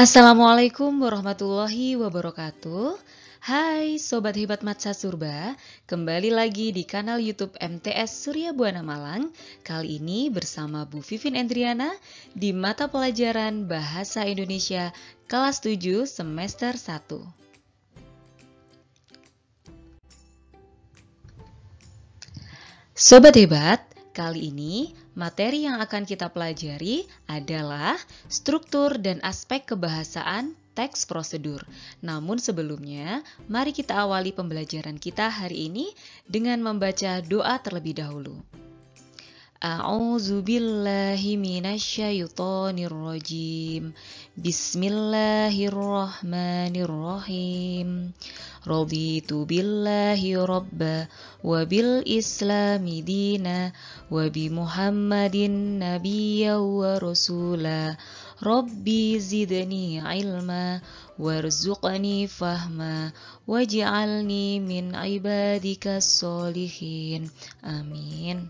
Assalamualaikum warahmatullahi wabarakatuh. Hai Sobat Hebat Matsa Surba, kembali lagi di kanal YouTube MTS Surya Buana Malang. Kali ini bersama Bu Vivin Endriana di mata pelajaran Bahasa Indonesia kelas 7 semester 1. Sobat Hebat, kali ini materi yang akan kita pelajari adalah struktur dan aspek kebahasaan teks prosedur. Namun sebelumnya, mari kita awali pembelajaran kita hari ini dengan membaca doa terlebih dahulu. A'udzu billahi minasyaitonir rajim. Bismillahirrahmanirrahim. Raditu billahi rabba wa bil islami dina wa bi Muhammadin nabiyya wa rasula. Rabbi zidni ilma warzuqni fahma waj'alni min ibadika sholihin. Amin.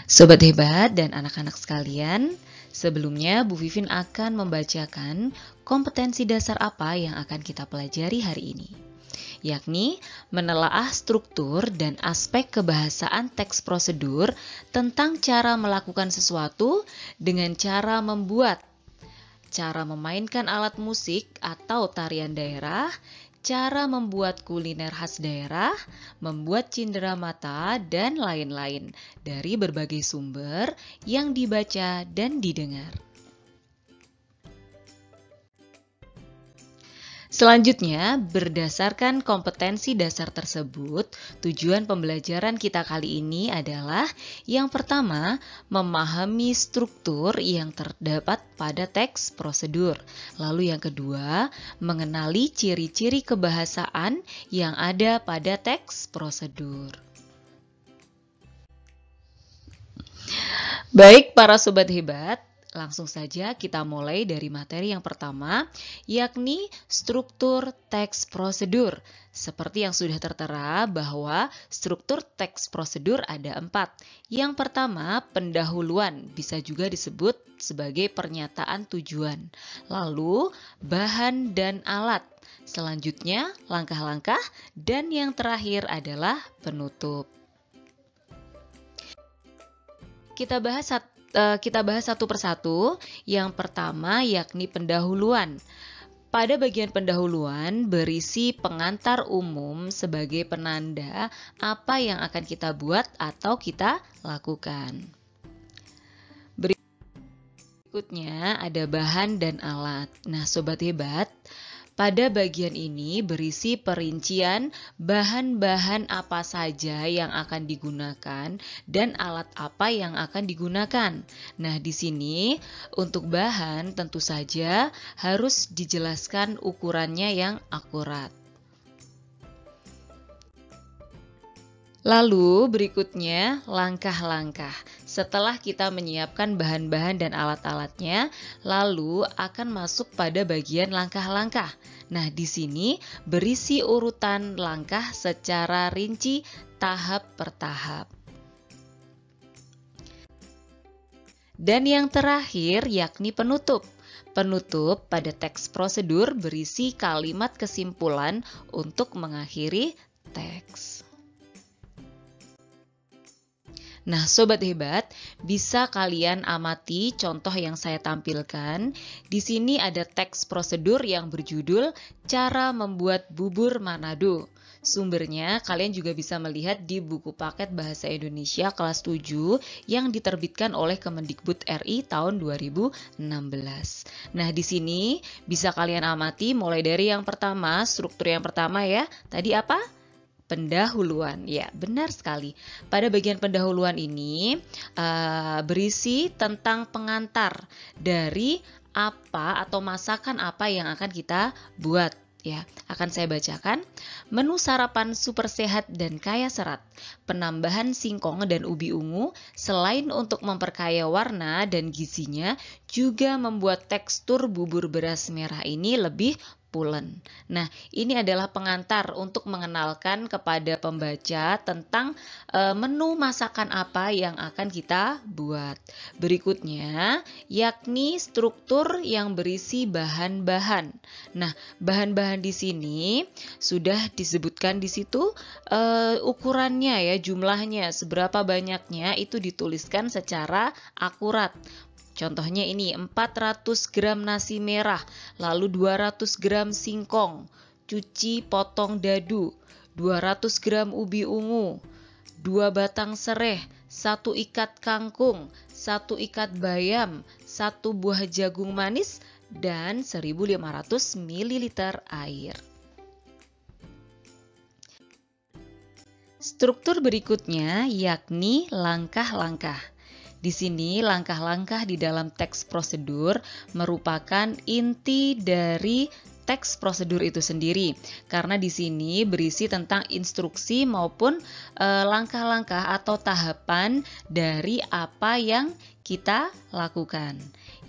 Sobat Hebat dan anak-anak sekalian, sebelumnya Bu Vivin akan membacakan kompetensi dasar apa yang akan kita pelajari hari ini, yakni menelaah struktur dan aspek kebahasaan teks prosedur tentang cara melakukan sesuatu dengan cara membuat, cara memainkan alat musik atau tarian daerah, cara membuat kuliner khas daerah, membuat cindera mata, dan lain-lain dari berbagai sumber yang dibaca dan didengar. Selanjutnya, berdasarkan kompetensi dasar tersebut, tujuan pembelajaran kita kali ini adalah yang pertama, memahami struktur yang terdapat pada teks prosedur. Lalu yang kedua, mengenali ciri-ciri kebahasaan yang ada pada teks prosedur. Baik para sobat hebat, langsung saja kita mulai dari materi yang pertama, yakni struktur teks prosedur. Seperti yang sudah tertera bahwa struktur teks prosedur ada 4. Yang pertama, pendahuluan, bisa juga disebut sebagai pernyataan tujuan. Lalu, bahan dan alat. Selanjutnya, langkah-langkah. Dan yang terakhir adalah penutup. Kita bahas satu persatu. Yang pertama yakni pendahuluan. Pada bagian pendahuluan berisi pengantar umum sebagai penanda apa yang akan kita buat atau kita lakukan. Berikutnya ada bahan dan alat. Nah, sobat hebat, pada bagian ini berisi perincian bahan-bahan apa saja yang akan digunakan dan alat apa yang akan digunakan. Nah, di sini untuk bahan tentu saja harus dijelaskan ukurannya yang akurat. Lalu berikutnya langkah-langkah. Setelah kita menyiapkan bahan-bahan dan alat-alatnya, lalu akan masuk pada bagian langkah-langkah. Nah, di sini berisi urutan langkah secara rinci tahap per tahap. Dan yang terakhir yakni penutup. Penutup pada teks prosedur berisi kalimat kesimpulan untuk mengakhiri teks. Nah, sobat hebat, bisa kalian amati contoh yang saya tampilkan. Di sini ada teks prosedur yang berjudul Cara Membuat Bubur Manado. Sumbernya kalian juga bisa melihat di buku paket Bahasa Indonesia kelas 7 yang diterbitkan oleh Kemendikbud RI tahun 2016. Nah, di sini bisa kalian amati mulai dari yang pertama, struktur yang pertama ya. Tadi apa? Pendahuluan, ya benar sekali. Pada bagian pendahuluan ini berisi tentang pengantar dari apa atau masakan apa yang akan kita buat. Ya, akan saya bacakan. Menu sarapan super sehat dan kaya serat. Penambahan singkong dan ubi ungu selain untuk memperkaya warna dan gizinya juga membuat tekstur bubur beras merah ini lebih pulen. Nah, ini adalah pengantar untuk mengenalkan kepada pembaca tentang menu masakan apa yang akan kita buat. Berikutnya, yakni struktur yang berisi bahan-bahan. Nah, bahan-bahan di sini sudah disebutkan di situ ukurannya ya, jumlahnya, seberapa banyaknya itu dituliskan secara akurat. Contohnya ini 400 gram nasi merah, lalu 200 gram singkong, cuci potong dadu, 200 gram ubi ungu, 2 batang sereh, 1 ikat kangkung, 1 ikat bayam, 1 buah jagung manis, dan 1500 ml air. Struktur berikutnya yakni langkah-langkah. Di sini langkah-langkah di dalam teks prosedur merupakan inti dari teks prosedur itu sendiri, karena di sini berisi tentang instruksi maupun langkah-langkah atau tahapan dari apa yang kita lakukan.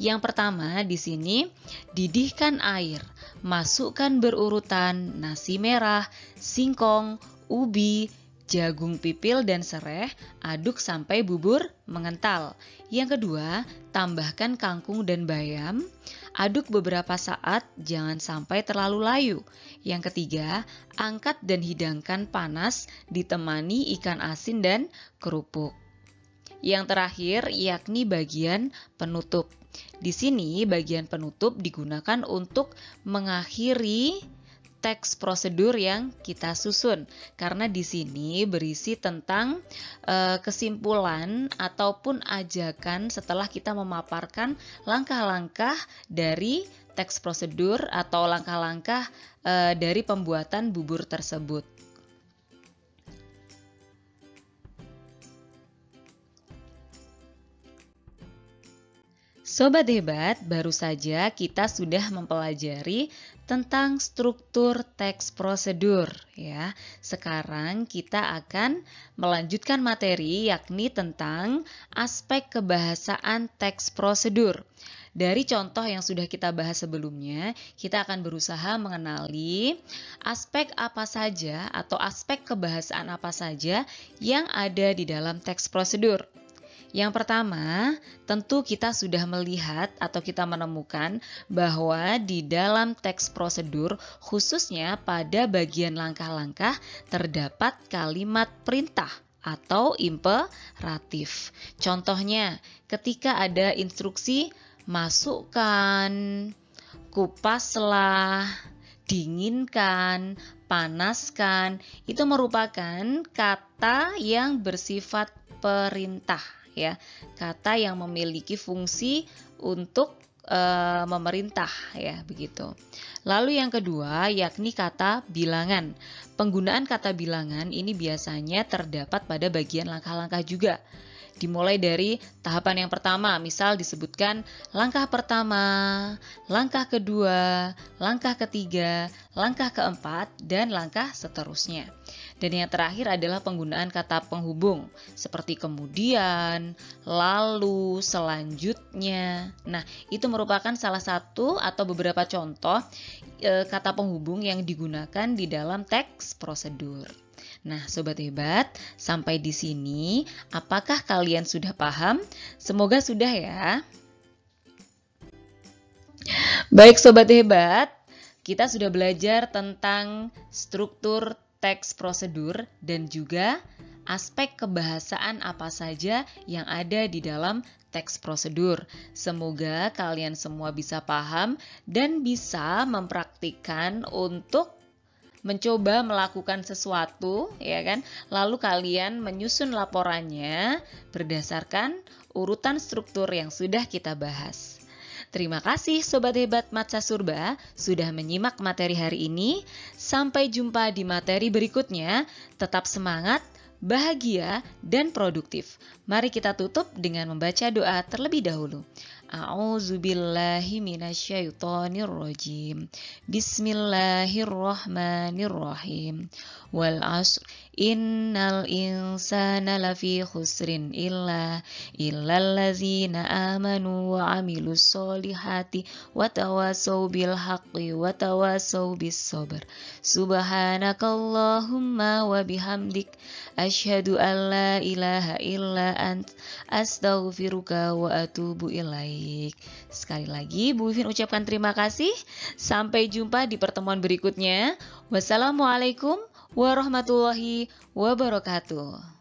Yang pertama di sini, didihkan air, masukkan berurutan nasi merah, singkong, ubi, jagung pipil dan sereh, aduk sampai bubur mengental. Yang kedua, tambahkan kangkung dan bayam, aduk beberapa saat, jangan sampai terlalu layu. Yang ketiga, angkat dan hidangkan panas, ditemani ikan asin dan kerupuk. Yang terakhir, yakni bagian penutup. Di sini, bagian penutup digunakan untuk mengakhiri teks prosedur yang kita susun, karena di sini berisi tentang kesimpulan ataupun ajakan setelah kita memaparkan langkah-langkah dari teks prosedur atau langkah-langkah dari pembuatan bubur tersebut. Sobat hebat, baru saja kita sudah mempelajari tentang struktur teks prosedur ya. Sekarang kita akan melanjutkan materi yakni tentang aspek kebahasaan teks prosedur. Dari contoh yang sudah kita bahas sebelumnya, kita akan berusaha mengenali aspek apa saja atau aspek kebahasaan apa saja yang ada di dalam teks prosedur. Yang pertama, tentu kita sudah melihat atau kita menemukan bahwa di dalam teks prosedur, khususnya pada bagian langkah-langkah, terdapat kalimat perintah atau imperatif. Contohnya, ketika ada instruksi masukkan, kupaslah, dinginkan, panaskan, itu merupakan kata yang bersifat perintah. Ya, kata yang memiliki fungsi untuk memerintah ya, begitu. Lalu yang kedua yakni kata bilangan. Penggunaan kata bilangan ini biasanya terdapat pada bagian langkah-langkah juga. Dimulai dari tahapan yang pertama, misal disebutkan langkah pertama, langkah kedua, langkah ketiga, langkah keempat, dan langkah seterusnya. Dan yang terakhir adalah penggunaan kata penghubung, seperti kemudian, lalu, selanjutnya. Nah, itu merupakan salah satu atau beberapa contoh kata penghubung yang digunakan di dalam teks prosedur. Nah, sobat hebat, sampai di sini, apakah kalian sudah paham? Semoga sudah ya. Baik sobat hebat, kita sudah belajar tentang struktur teks prosedur dan juga aspek kebahasaan apa saja yang ada di dalam teks prosedur. Semoga kalian semua bisa paham dan bisa mempraktikkan untuk mencoba melakukan sesuatu, ya kan? Lalu kalian menyusun laporannya berdasarkan urutan struktur yang sudah kita bahas. Terima kasih Sobat Hebat Matsa Surba sudah menyimak materi hari ini. Sampai jumpa di materi berikutnya. Tetap semangat, bahagia, dan produktif. Mari kita tutup dengan membaca doa terlebih dahulu. A'udzubillahi minasyaitonirrajim. Bismillahirrahmanirrahim. Wal 'asr Innal insana lafi khusrin illallazina amanu wa amilus solihati wa tawasaw bil haqqi wa tawasaw bis sabr. Subhanakallahumma wa bihamdik asyhadu an la ilaha illa ant astaghfiruka wa atubu ilaik. Sekali lagi Bu Vivin ucapkan terima kasih. Sampai jumpa di pertemuan berikutnya. Wassalamualaikum warahmatullahi wabarakatuh.